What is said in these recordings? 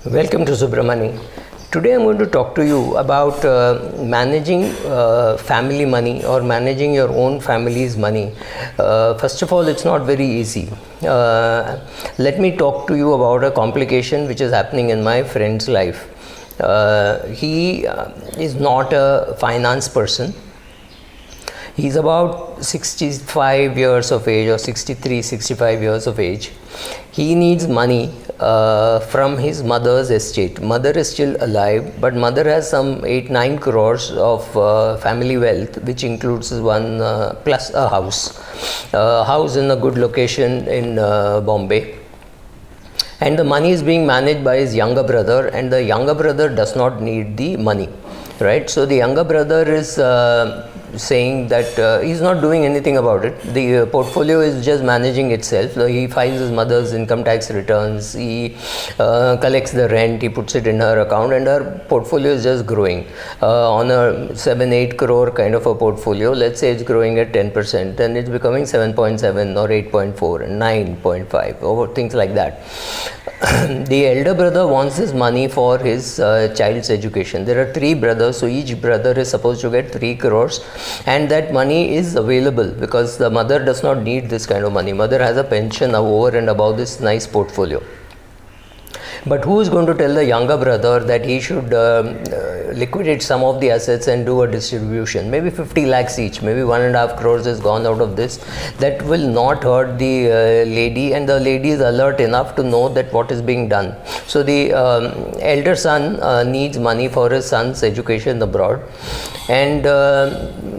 Welcome to Subramani. Today I'm going to talk to you about managing family money or managing your own family's money. First of all, it's not very easy. Let me talk to you about a complication which is happening in my friend's life. He is not a finance person. He's about 65 years of age or 63, 65 years of age. He needs money from his mother's estate. Mother is still alive, but mother has some 8-9 crores of family wealth, which includes one plus a house in a good location in Bombay. And the money is being managed by his younger brother, and the younger brother does not need the money, right? So the younger brother is saying that he's not doing anything about it. The portfolio is just managing itself. He files his mother's income tax returns, he collects the rent, he puts it in her account, and her portfolio is just growing on a 7-8 crore kind of a portfolio. Let's say it's growing at 10%, then it's becoming 7.7 or 8.4 and 9.5 or things like that. The elder brother wants his money for his child's education. There are 3 brothers, so each brother is supposed to get 3 crores, and that money is available because the mother does not need this kind of money. Mother has a pension over and above this nice portfolio. But who is going to tell the younger brother that he should liquidate some of the assets and do a distribution? Maybe 50 lakhs each, maybe 1.5 crores is gone out of this. That will not hurt the lady, and the lady is alert enough to know that what is being done. So the elder son needs money for his son's education abroad, and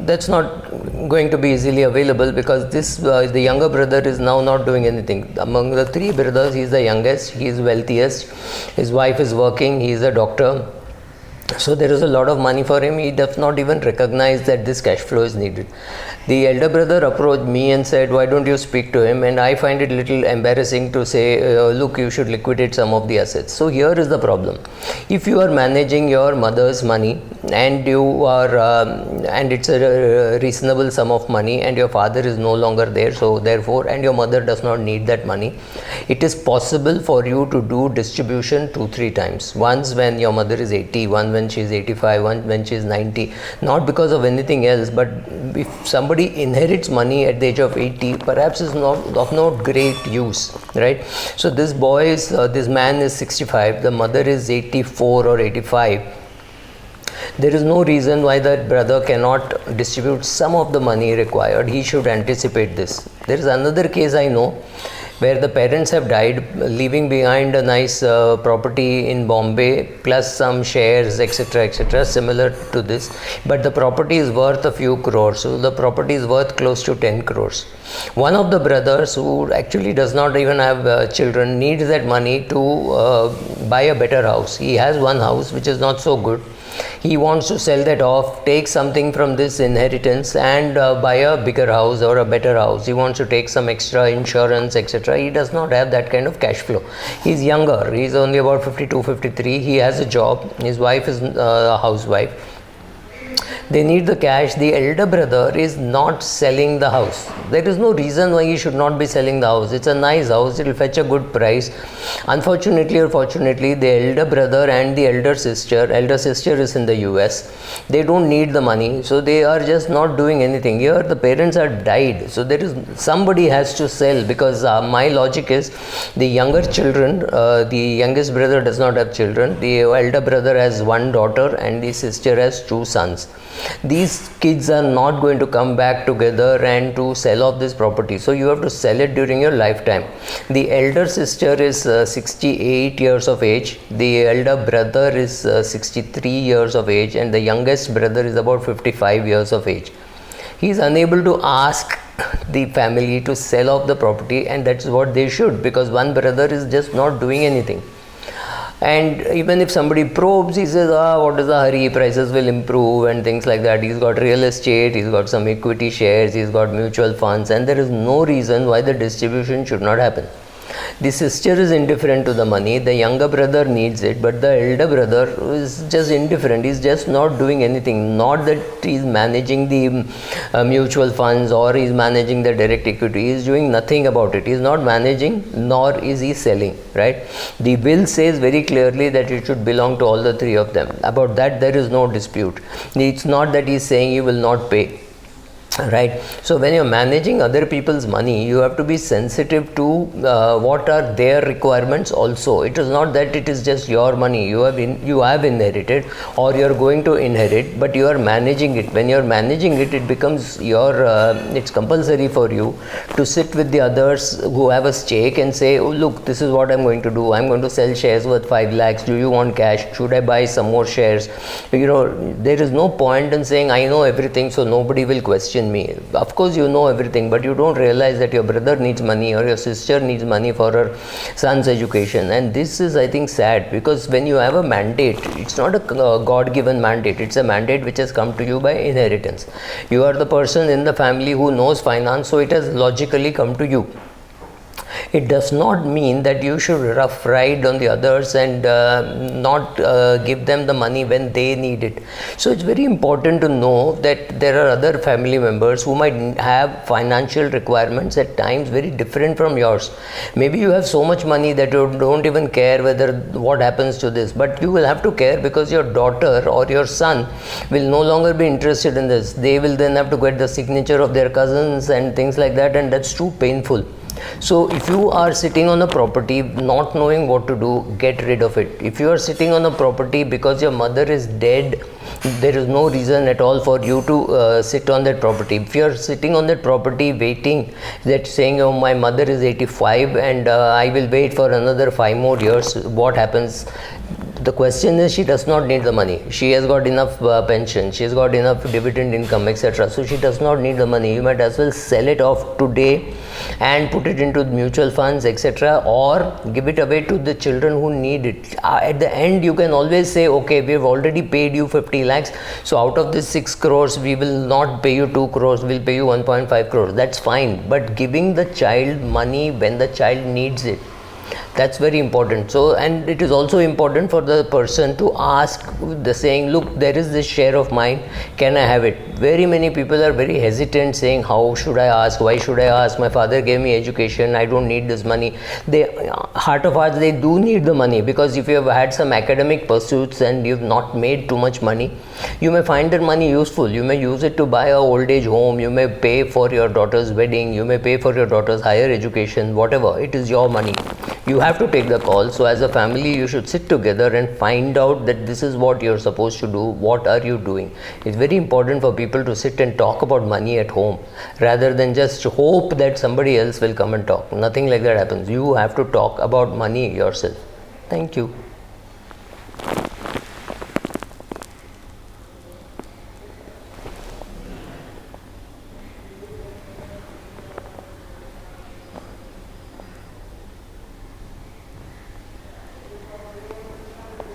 that's not going to be easily available because this the younger brother is now not doing anything. Among the 3 brothers, he is the youngest, he is wealthiest, his wife is working, he is a doctor, so there is a lot of money for him. He does not even recognize that this cash flow is needed. The elder brother approached me and said, why don't you speak to him? And I find it a little embarrassing to say, look, you should liquidate some of the assets. So here is the problem. If you are managing your mother's money and you are and it's a reasonable sum of money, and your father is no longer there, so therefore, and your mother does not need that money, it is possible for you to do distribution 2-3 times. Once when your mother is 80, one when she is 85, one when she is 90, not because of anything else, but if somebody inherits money at the age of 80, perhaps is not of no great use, right? So this boy is this man is 65, the mother is 84 or 85. There is no reason why that brother cannot distribute some of the money required. He should anticipate this. There is another case I know where the parents have died, leaving behind a nice property in Bombay plus some shares, etc., similar to this, but the property is worth a few crores. So the property is worth close to 10 crores. One of the brothers, who actually does not even have children, needs that money to buy a better house. He has one house which is not so good. He wants to sell that off, take something from this inheritance and buy a bigger house or a better house. He wants to take some extra insurance, etc. He does not have that kind of cash flow. He's younger. He's only about 52, 53. He has a job. His wife is a housewife. They need the cash. The elder brother is not selling the house. There is no reason why he should not be selling the house. It's a nice house. It will fetch a good price. Unfortunately or fortunately, the elder brother and the elder sister is in the US. They don't need the money, so they are just not doing anything. Here the parents are died, so there is somebody has to sell, because my logic is the younger children, the youngest brother does not have children. The elder brother has one daughter and the sister has 2 sons. These kids are not going to come back together and to sell off this property, so you have to sell it during your lifetime. The elder sister is 68 years of age, the elder brother is 63 years of age, and the youngest brother is about 55 years of age. He is unable to ask the family to sell off the property, and that's what they should, because one brother is just not doing anything. And even if somebody probes, he says, what is the hurry, prices will improve and things like that. He's got real estate, he's got some equity shares, he's got mutual funds, and there is no reason why the distribution should not happen. The sister is indifferent to the money, the younger brother needs it, but the elder brother is just indifferent. He's just not doing anything. Not that he's managing the mutual funds or he's managing the direct equity. He's doing nothing about it. He's not managing, nor is he selling, right? The will says very clearly that it should belong to all the three of them. About that there is no dispute. It's not that he's saying he will not pay, right? So when you're managing other people's money, you have to be sensitive to what are their requirements also. It is not that it is just your money you have inherited or you're going to inherit, but you are managing it. When you're managing it, it becomes your it's compulsory for you to sit with the others who have a stake and say, oh look, this is what I'm going to do. I'm going to sell shares worth 5 lakhs. Do you want cash? Should I buy some more shares? There is no point in saying I know everything, so nobody will question me. Of course you know everything, but you don't realize that your brother needs money or your sister needs money for her son's education. And this is, I think, sad, because when you have a mandate, it's not a God-given mandate, it's a mandate which has come to you by inheritance. You are the person in the family who knows finance, so it has logically come to you. It does not mean that you should rough ride on the others and not give them the money when they need it. So it's very important to know that there are other family members who might have financial requirements at times very different from yours. Maybe you have so much money that you don't even care whether what happens to this, but you will have to care because your daughter or your son will no longer be interested in this. They will then have to get the signature of their cousins and things like that, and that's too painful. So if you are sitting on a property not knowing what to do, get rid of it. If you are sitting on a property because your mother is dead, there is no reason at all for you to sit on that property. If you are sitting on that property waiting, that saying, oh, my mother is 85 and I will wait for another 5 more years, what happens? The question is, she does not need the money. She has got enough pension, she has got enough dividend income, etc. So she does not need the money. You might as well sell it off today and put it into mutual funds, etc., or give it away to the children who need it. At the end, you can always say, okay, we've already paid you 50 lakhs, so out of this 6 crores, we will not pay you 2 crores, we'll pay you 1.5 crores. That's fine. But giving the child money when the child needs it, that's very important. So, and it is also important for the person to ask, the saying, look, there is this share of mine, can I have it? Very many people are very hesitant, saying, how should I ask, why should I ask, my father gave me education, I don't need this money. They, heart of hearts, they do need the money, because if you have had some academic pursuits and you've not made too much money, you may find that money useful. You may use it to buy a old age home, you may pay for your daughter's wedding, you may pay for your daughter's higher education, whatever. It is your money. You have to take the call. So as a family, you should sit together and find out that this is what you're supposed to do. What are you doing? It's very important for people to sit and talk about money at home, rather than just hope that somebody else will come and talk. Nothing like that happens. You have to talk about money yourself. Thank you.